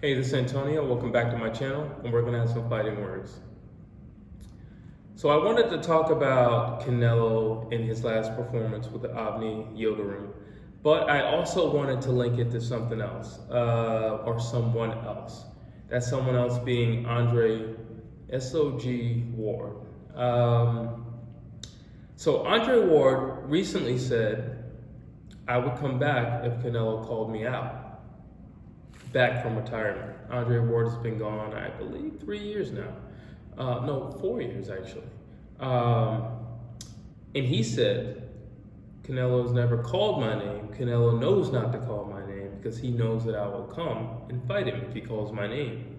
Hey, this is Antonio. Welcome back to my channel, and we're gonna have some fighting words. So I wanted to talk about Canelo in his last performance with the Avni Yildirim, but I also wanted to link it to something else, or someone else. That someone else being Andre SOG Ward. So Andre Ward recently said, I would come back if Canelo called me out. Back from retirement. Andre Ward has been gone, I believe, 3 years now. No, 4 years actually. And he said, Canelo's never called my name. Canelo knows not to call my name because he knows that I will come and fight him if he calls my name.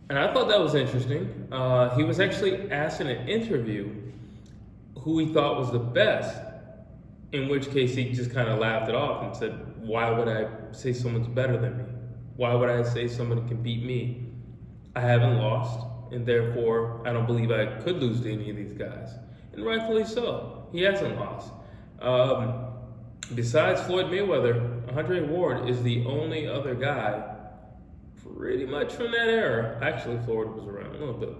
And I thought that was interesting. He was actually asked in an interview who he thought was the best, in which case he just kind of laughed it off and said, why would I say someone's better than me? Why would I say someone can beat me? I haven't lost, and therefore I don't believe I could lose to any of these guys. And rightfully so. He hasn't lost. Besides Floyd Mayweather, Andre Ward is the only other guy pretty much from that era. Actually, Floyd was around a little bit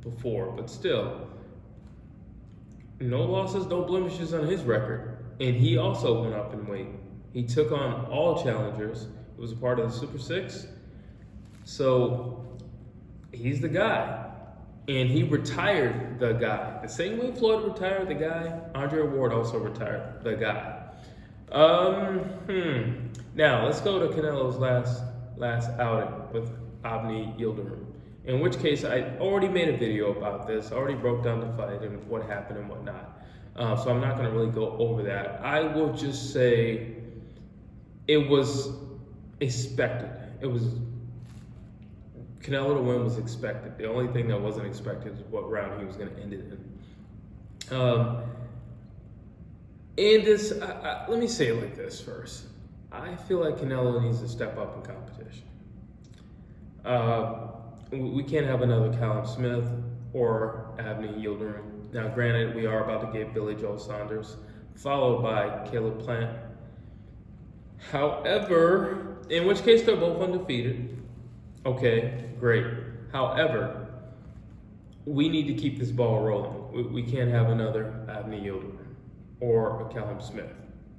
before, but still. No losses, no blemishes on his record. And he also went up in weight. He took on all challengers. It was a part of the Super Six. So he's the guy. And he retired the guy. The same way Floyd retired the guy, Andre Ward also retired the guy. Now, let's go to Canelo's last outing with Avni Yildirim. In which case, I already made a video about this. I already broke down the fight and what happened and whatnot. So I'm not going to really go over that. I will just say it was expected. It was Canelo to win was expected. The only thing that wasn't expected is what round he was going to end it in. And this, let me say it like this first. I feel like Canelo needs to step up in competition. We can't have another Callum Smith or Avni Yildirim. Now, granted, we are about to get Billy Joe Saunders, followed by Caleb Plant. However, in which case they're both undefeated. Okay, great. However, we need to keep this ball rolling. We can't have another Avni Yildirim or a Callum Smith.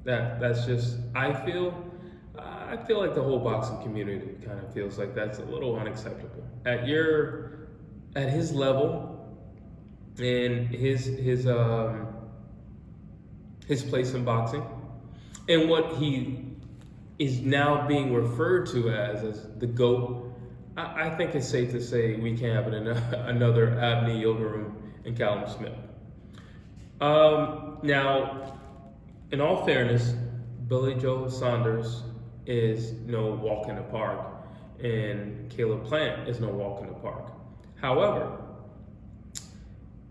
That's just, I feel like the whole boxing community kind of feels like that's a little unacceptable. At his level and his place in boxing, and what he is now being referred to as the GOAT, I think it's safe to say we can't have another Avni Yildirim and Callum Smith. Now, in all fairness, Billy Joe Saunders is no walk in the park, and Caleb Plant is no walk in the park. However,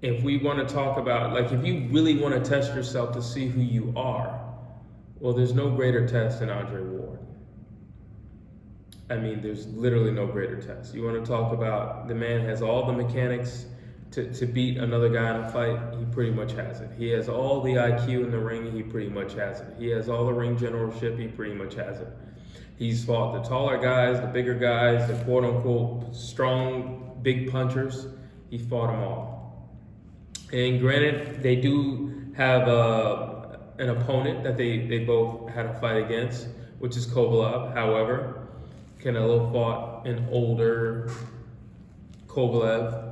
if we want to talk about, like, if you really want to test yourself to see who you are, well, there's no greater test than Andre Ward. I mean, there's literally no greater test. You want to talk about the man has all the mechanics to beat another guy in a fight, he pretty much has it. He has all the IQ in the ring, he pretty much has it. He has all the ring generalship, he pretty much has it. He's fought the taller guys, the bigger guys, the quote-unquote strong, big punchers. He fought them all. And granted, they do have an opponent that they both had a fight against, which is Kovalev. However, Canelo fought an older Kovalev,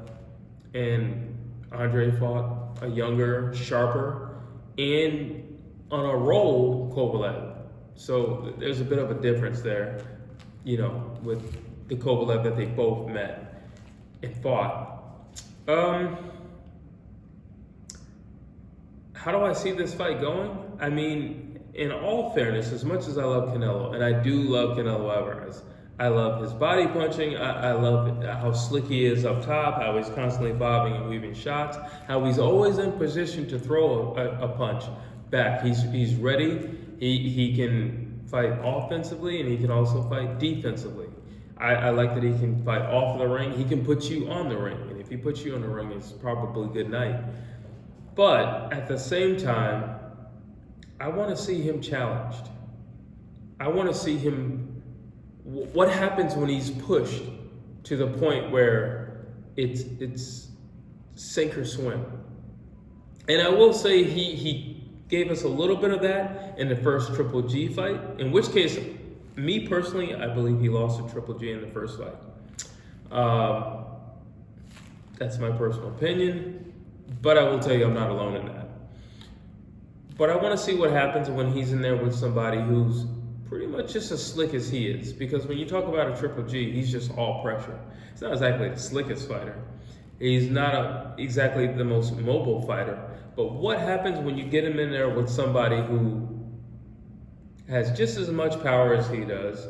and Andre fought a younger, sharper, and on a roll Kovalev. So there's a bit of a difference there, you know, with the Kovalev that they both met and fought. How do I see this fight going? I mean, in all fairness, as much as I love Canelo, and I do love Canelo Alvarez, I love his body punching. I love how slick he is up top, how he's constantly bobbing and weaving shots, how he's always in position to throw a punch back. He's ready. He can fight offensively, and he can also fight defensively. I like that he can fight off the ring. He can put you on the ring, and if he puts you on the ring, it's probably good night. But at the same time, I want to see him challenged. I want to see him what happens when he's pushed to the point where it's sink or swim? And I will say he gave us a little bit of that in the first Triple G fight, in which case, me personally, I believe he lost to Triple G in the first fight. That's my personal opinion, but I will tell you I'm not alone in that. But I want to see what happens when he's in there with somebody who's pretty much just as slick as he is. Because when you talk about a Triple G, he's just all pressure. He's not exactly the slickest fighter. He's not exactly the most mobile fighter. But what happens when you get him in there with somebody who has just as much power as he does,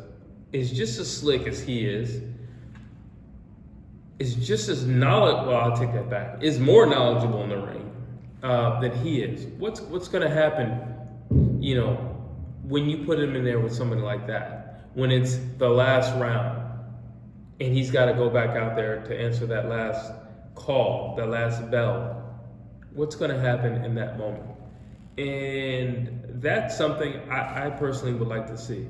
is just as slick as he is just as knowledgeable, well, I'll take that back, is more knowledgeable in the ring than he is. What's going to happen, you know, when you put him in there with somebody like that, when it's the last round and he's got to go back out there to answer that last call, that last bell? What's going to happen in that moment? And that's something I personally would like to see,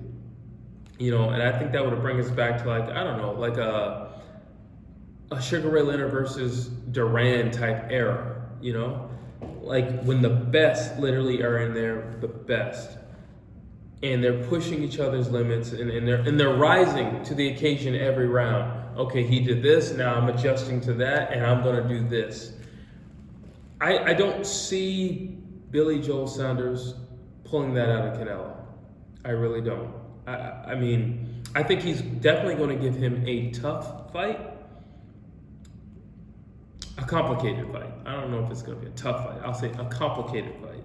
you know, and I think that would bring us back to, like, I don't know, like a Sugar Ray Leonard versus Duran type era, you know, like when the best literally are in there, the best, and they're pushing each other's limits, and they're rising to the occasion every round. Okay, he did this, now I'm adjusting to that, and I'm going to do this. I don't see Billy Joel Saunders pulling that out of Canelo. I really don't. I mean, I think he's definitely going to give him a tough fight. A complicated fight. I don't know if it's going to be a tough fight. I'll say a complicated fight.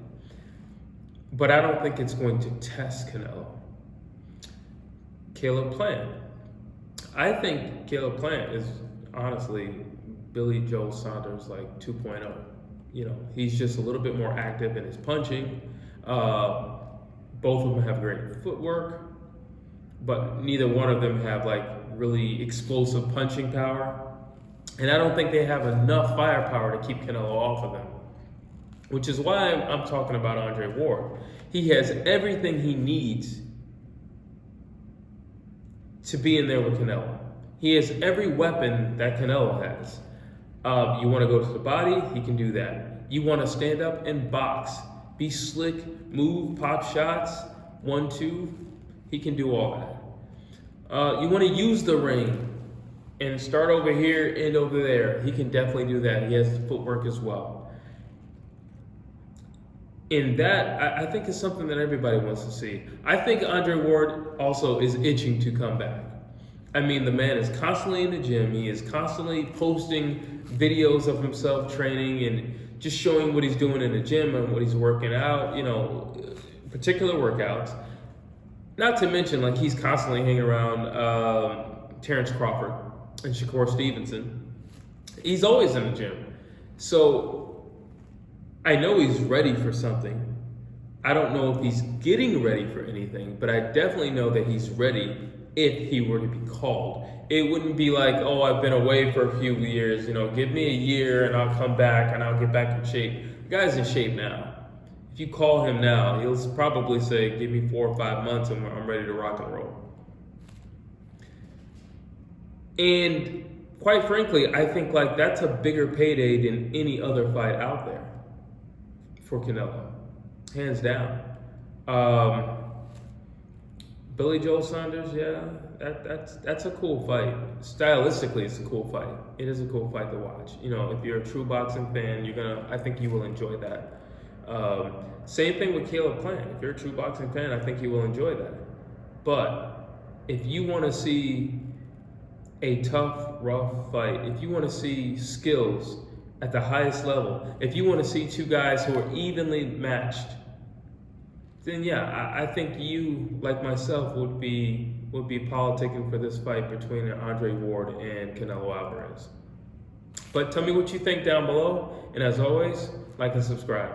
But I don't think it's going to test Canelo. Caleb Plant. I think Caleb Plant is honestly Billy Joel Saunders like 2.0. You know, he's just a little bit more active in his punching. Both of them have great footwork, but neither one of them have like really explosive punching power. And I don't think they have enough firepower to keep Canelo off of them, which is why I'm talking about Andre Ward. He has everything he needs to be in there with Canelo. He has every weapon that Canelo has. You want to go to the body, he can do that. You want to stand up and box, be slick, move, pop shots, 1-2, he can do all that. You want to use the ring and start over here and over there, he can definitely do that. He has the footwork as well. And that, I think, is something that everybody wants to see. I think Andre Ward also is itching to come back. I mean, the man is constantly in the gym. He is constantly posting videos of himself training and just showing what he's doing in the gym and what he's working out, you know, particular workouts. Not to mention, like, he's constantly hanging around Terrence Crawford and Shakur Stevenson. He's always in the gym. So I know he's ready for something. I don't know if he's getting ready for anything, but I definitely know that he's ready if he were to be called. It wouldn't be like, oh, I've been away for a few years, you know, give me a year and I'll come back and I'll get back in shape. The guy's in shape now. If you call him now, he'll probably say, give me 4 or 5 months and I'm ready to rock and roll. And quite frankly, I think like that's a bigger payday than any other fight out there for Canelo, hands down. Billy Joel Saunders, yeah, that's a cool fight. Stylistically, it's a cool fight. It is a cool fight to watch. You know, if you're a true boxing fan, I think you will enjoy that. Same thing with Caleb Plant. If you're a true boxing fan, I think you will enjoy that. But if you want to see a tough, rough fight, if you want to see skills at the highest level, if you want to see two guys who are evenly matched, then yeah, I think you, like myself, would be politicking for this fight between Andre Ward and Canelo Alvarez. But tell me what you think down below, and as always, like and subscribe.